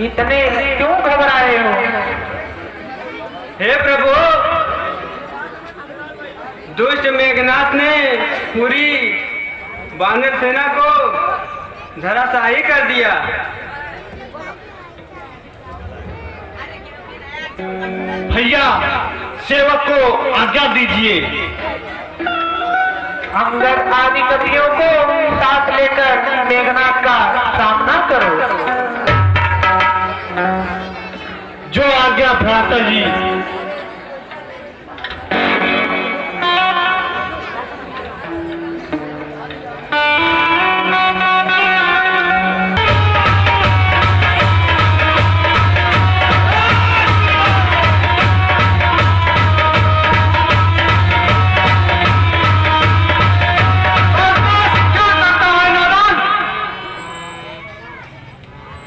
इतने क्यों घबराए हो? हे प्रभु, दुष्ट मेघनाथ ने पूरी वानर सेना को धराशायी कर दिया। भैया, सेवक को आज्ञा दीजिए। अंगद आदि कवियों को साथ लेकर मेघनाथ का सामना करो। जो आज्ञा भ्राता जी।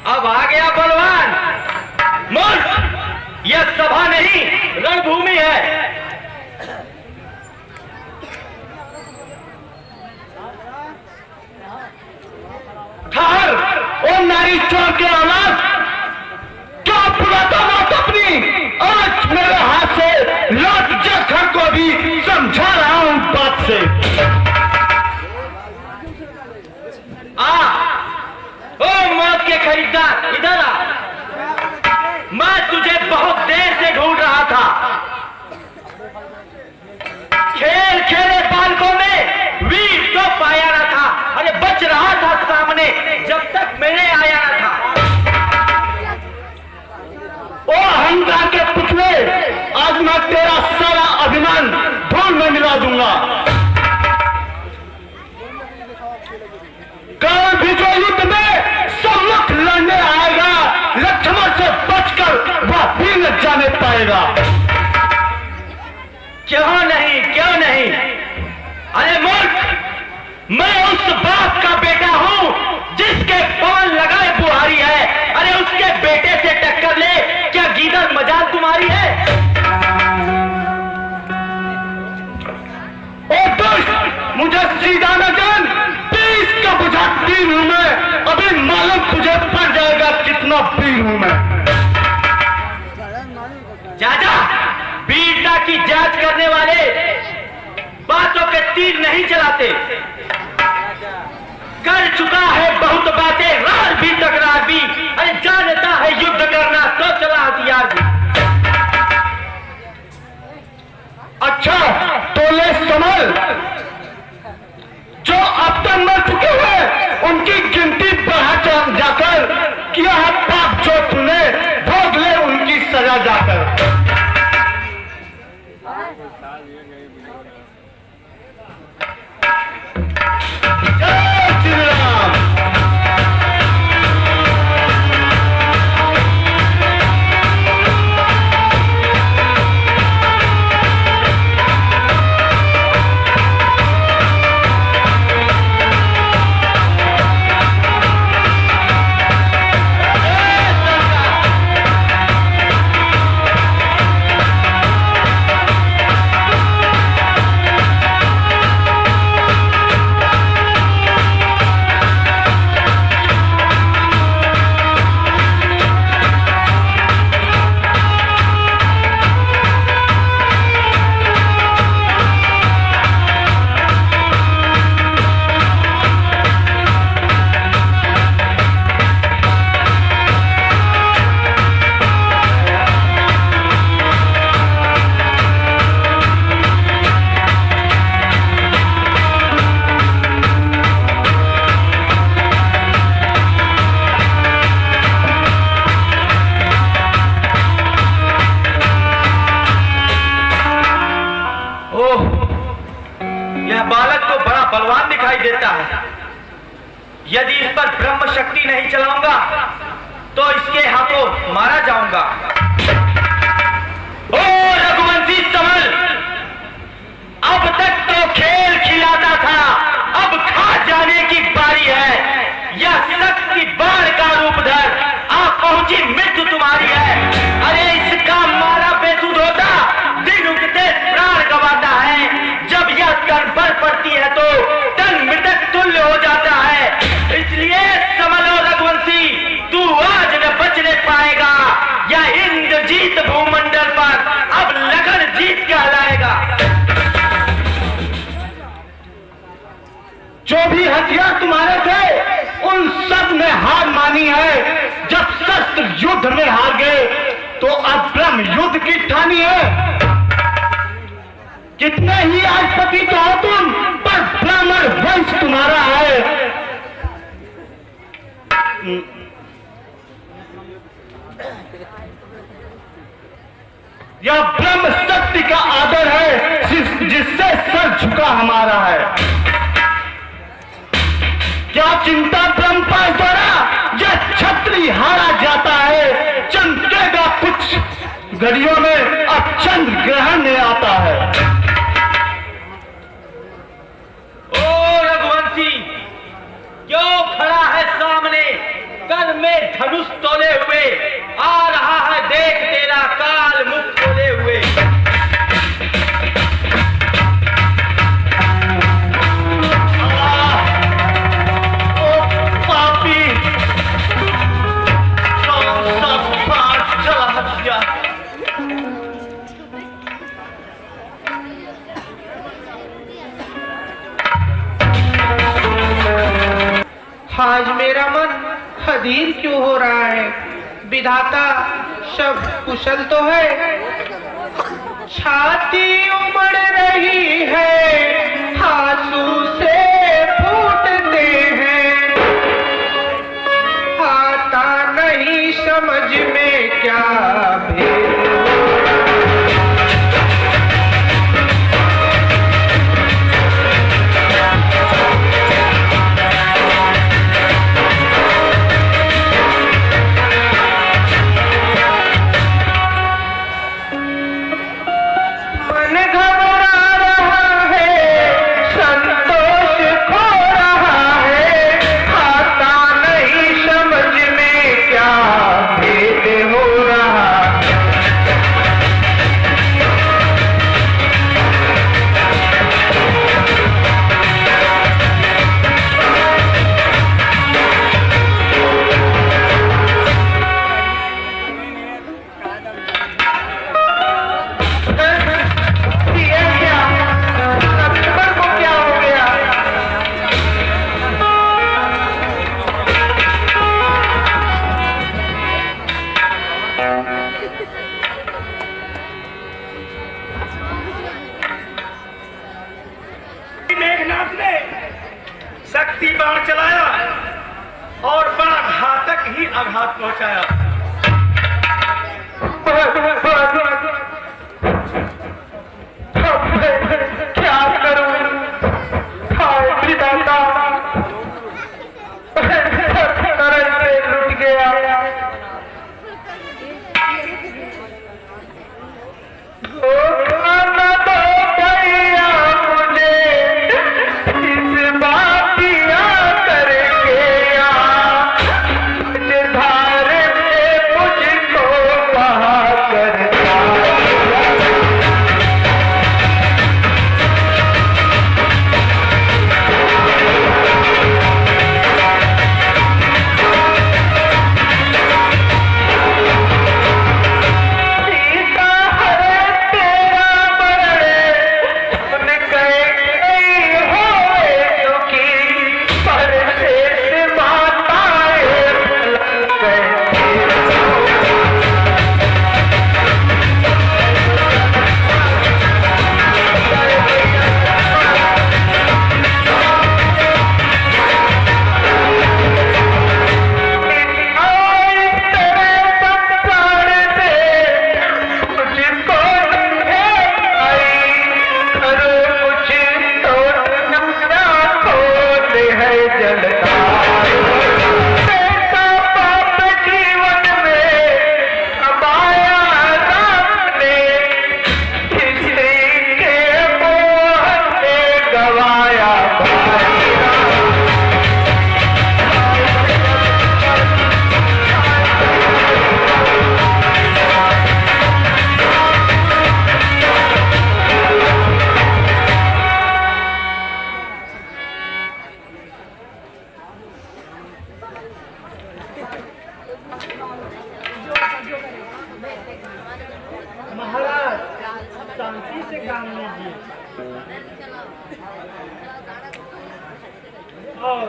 अब आ गया बलवान। मूर्ख, यह सभा नहीं रणभूमि है। ठहर, ओ नारी चोर के औलाद, क्या बुलाता बात अपनी? आज मेरे हाथ से लौट जा घर को भी समझा रहा हूं बात से। ओ मौत के खरीदार, इधर आ। मैं तुझे बहुत देर से ढूंढ रहा था। खेल खेले बालकों में वीर तो पाया न था। अरे बच रहा था सामने जब तक मैंने आया न था। ओ अहंकार के पुतले, आज मैं तेरा सारा अभिमान धूल में मिला दूंगा। कल भी जो युद्ध में सम्मुख लड़ने आएगा, लक्ष्मण से बचकर वह भी न जाने पाएगा। क्यों नहीं, क्यों नहीं? अरे मूर्ख, मैं उस बाप का बेटा हूं जिसके पान लगाए बुहारी है। अरे उसके बेटे से टक्कर ले, क्या गीदड़ मजाल तुम्हारी है? ओ दुष्ट, मुझे सीधा न जान, 20 का बुझा तीर हूं मैं। अभी मालूम तुझे पड़ जाएगा कितना वीर हूं मैं। जा, वीरता की जांच करने वाले बातों के तीर नहीं चलाते। कर चुका है बहुत बातें, रार भी टकरार भी। अरे जानता है युद्ध करना तो चला हथियार भी। अच्छा तो ले संभल, जो अब तक मर चुके हैं उनकी गिनती बढ़ा जाकर किया है पाप जो तूने, भोग ले उनकी सजा जाकर। जय श्री राम। बलवान दिखाई देता है। यदि इस पर ब्रह्म शक्ति नहीं चलाऊंगा तो इसके हाथों मारा जाऊंगा। ओ रघुवंशी समल, अब तक तो खेल खिलाता था, अब खा जाने की बारी है। यह शक्ति बाढ़ का रूप धर आ पहुंची मृत्यु तुम्हारी है। अरे इसका मारा बेसुध होता, दिन उगते प्राण गवाता है। जब यह तन पर पड़ती है तो तन मृतक तुल्य हो जाता है। इसलिए समल और रघुवंशी, तू आज न बचने पा जो भी हथियार तुम्हारे थे उन सब ने हार मानी है। जब शस्त्र युद्ध में हार गए तो अब ब्रह्म युद्ध की ठानी है। कितने ही राजपति तो हो तुम, पर ब्राह्मण वंश तुम्हारा है। यह ब्रह्म शक्ति का आदर है जिससे सर झुका हमारा है। क्या चिंता ब्रह्म पास द्वारा यह छत्री हारा जाता है। चमकेगा कुछ घड़ियों में, अब चंद्र ग्रहण में आता है। ओ रघुवंशी, क्यों खड़ा है सामने, कर में धनुष तोले हुए, आ रहा है देख तेरा काल मुख खोले हुए। आज मेरा मन अधीर क्यों हो रहा है। विधाता सब कुशल तो है। छाती उमड़ रही है, आंसू से फूटते हैं। आता नहीं समझ में क्या भेद। मेघनाथ ने शक्ति बाण चलाया और बड़ा घातक ही आघात पहुंचाया। क्या करूं, हाय विधाता, तरह से लुट गया। और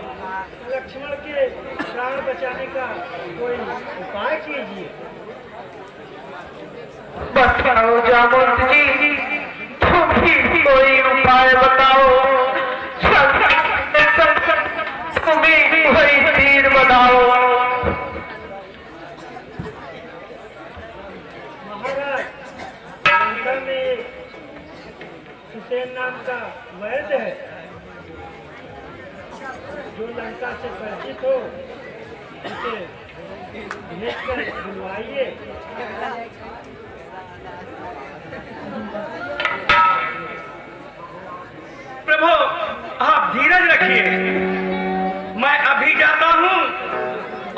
लक्ष्मण के प्राण बचाने का कोई उपाय कीजिए। बताओ जामुन जी, तुम ही कोई उपाय बताओ। तुम ही कोई तीर बताओ। महाराज, लंका में एक सुसेन नाम का वैद्य है, जो लंका से परिचित हो, उसे लेकर बुलवाइए। प्रभु, आप धीरज रखिए। मैं अभी जाता हूँ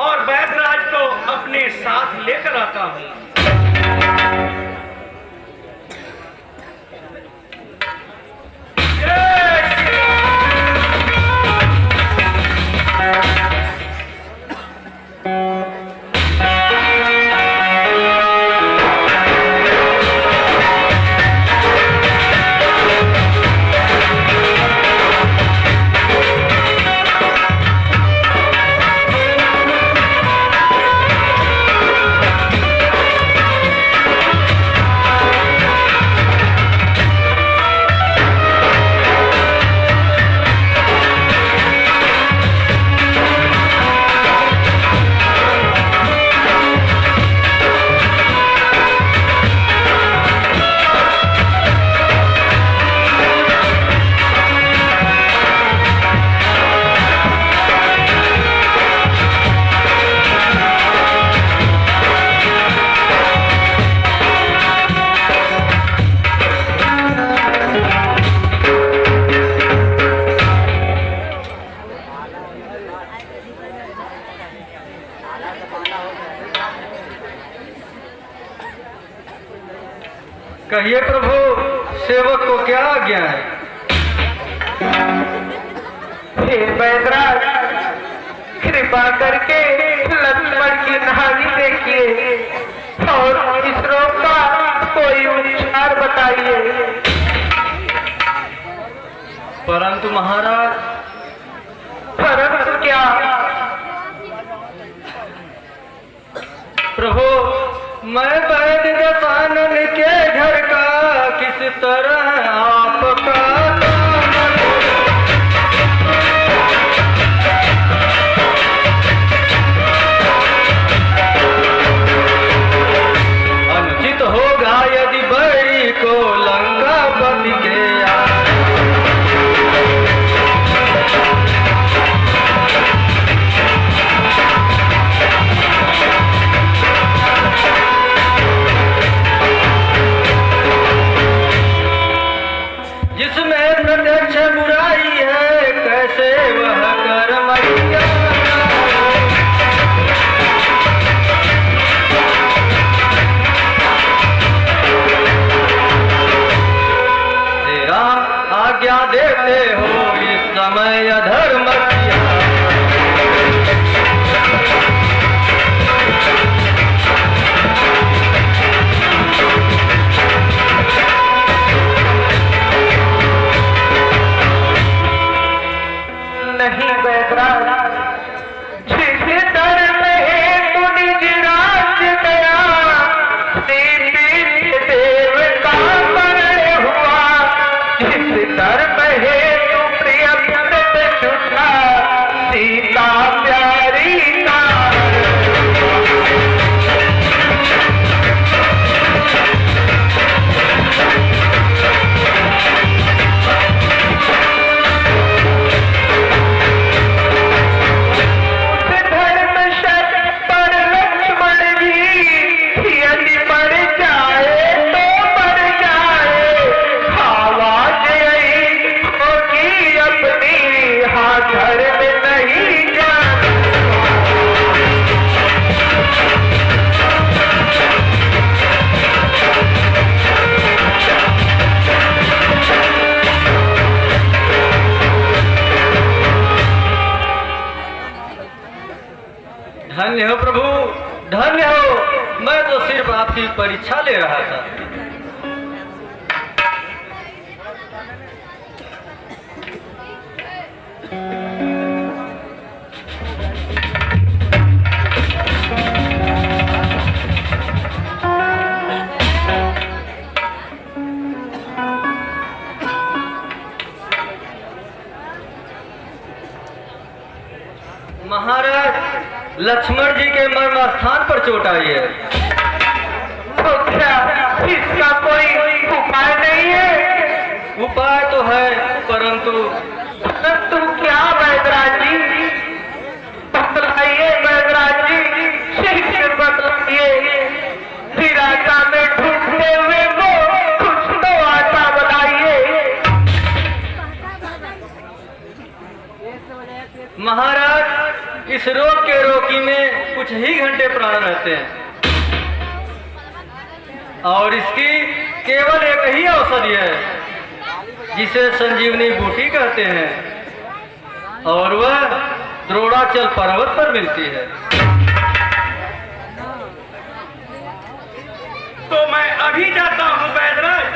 और वैद्यराज को अपने साथ लेकर आता हूँ। कहिए प्रभु, सेवक को क्या आज्ञा है? हे वैद्यराज, कृपा करके लक्ष्मण की नानी देखिए और इस रोग का कोई उपचार बताइए। परंतु महाराज, परंतु क्या? प्रभु, मैं वैद्य दशानन के घर का किस तरह आपका अनुचित होगा यदि बड़ी को लंका पति के जिसमें प्रत्यक्ष बुराई है, कैसे वह कर्मैया। तेरा आज्ञा देते हो इस समय अधर्म किया। नहीं वैद्यराज, जिस डर में तू निज राज्य गया, सीधी देव का मरण हुआ। जिस डर में तू प्रिय व्रत छूटा, सीता प्यारी का धन्य हो प्रभु, धन्य हो। मैं तो सिर्फ आपकी परीक्षा ले रहा था। महाराज लक्ष्मण जी के मर्म स्थान पर चोट आई है। तो क्या इसका कोई उपाय नहीं है? उपाय तो है परंतु क्या वैदराज जी? बतलाइए वैदराज जी, शीघ्र बतलाइए। विराजा में ढूंढते हुए वो कुछ तो आता बताइए। महाराज इस रोग के रोगी में कुछ ही घंटे प्राण रहते हैं और इसकी केवल एक ही औषधि है जिसे संजीवनी बूटी कहते हैं और वह द्रोणाचल पर्वत पर मिलती है। तो मैं अभी जाता हूँ वैदराज,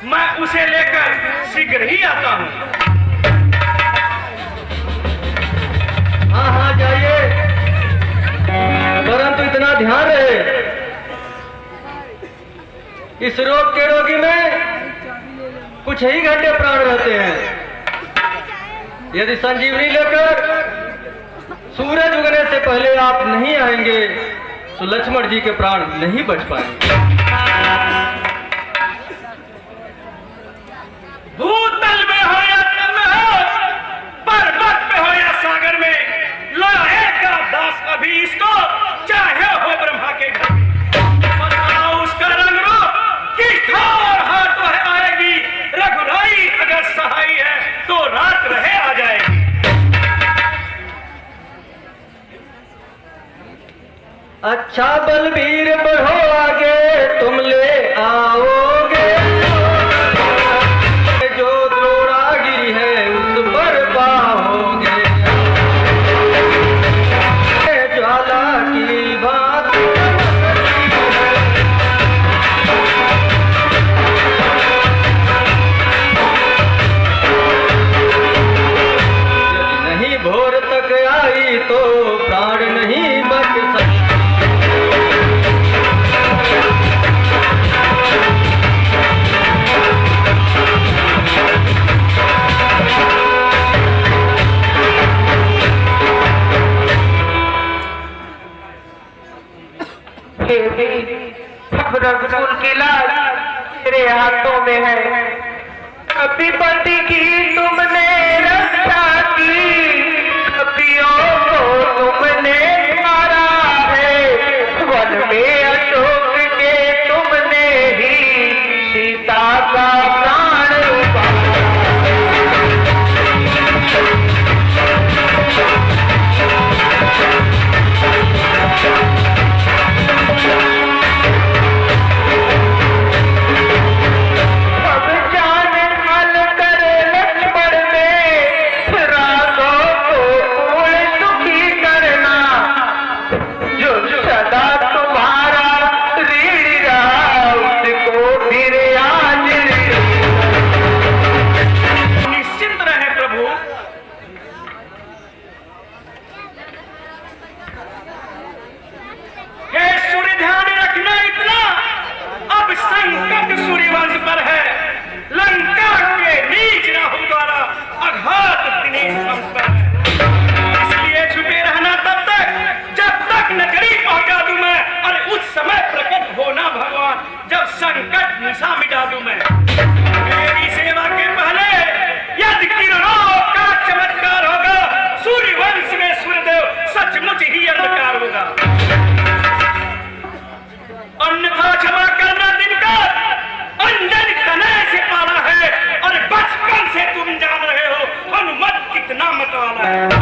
मैं उसे लेकर शीघ्र ही आता हूँ। हाँ हाँ जाइए, परंतु इतना ध्यान रहे इस रोग के रोगी में कुछ ही घंटे प्राण रहते हैं। यदि संजीवनी लेकर सूरज उगने से पहले आप नहीं आएंगे तो लक्ष्मण जी के प्राण नहीं बच पाएंगे। भूतल में हो या तल में हो, पर्वत में हो या सागर में, लाएगा दास अभी इसको, चाहे हो ब्रह्मा के घर। बताओ उसका रंग रूप किस ठार हाथ वह आएगी। रघुराई अगर सहाय है तो रात रहे आ जाएगी। अच्छा बलबीर बढ़ो आगे, तुम ले आओगे जो द्रोणागिरी है उस पर पाओगे। ज्वाला की बात यदि नहीं भोर तक आई तो प्राण नहीं बच सकते। रघुकुल की लाज तेरे हाथों में है। कभी पति की तुमने रक्षा की, कपियों को तुमने मारा है। वन में अशोक के तुमने ही सीता का प्राण उबारा। संकट निशा मिटा दूं मैं। मेरी सेवा के पहले यदि किरणों का चमत्कार होगा, सूर्यवंश में सूर्यदेव सचमुच ही अंधकार होगा। अन्यथा क्षमा करना दिनकर, अंजन कन्हैया से पाला है और बचपन से तुम जान रहे हो हनुमत कितना मतवाला है।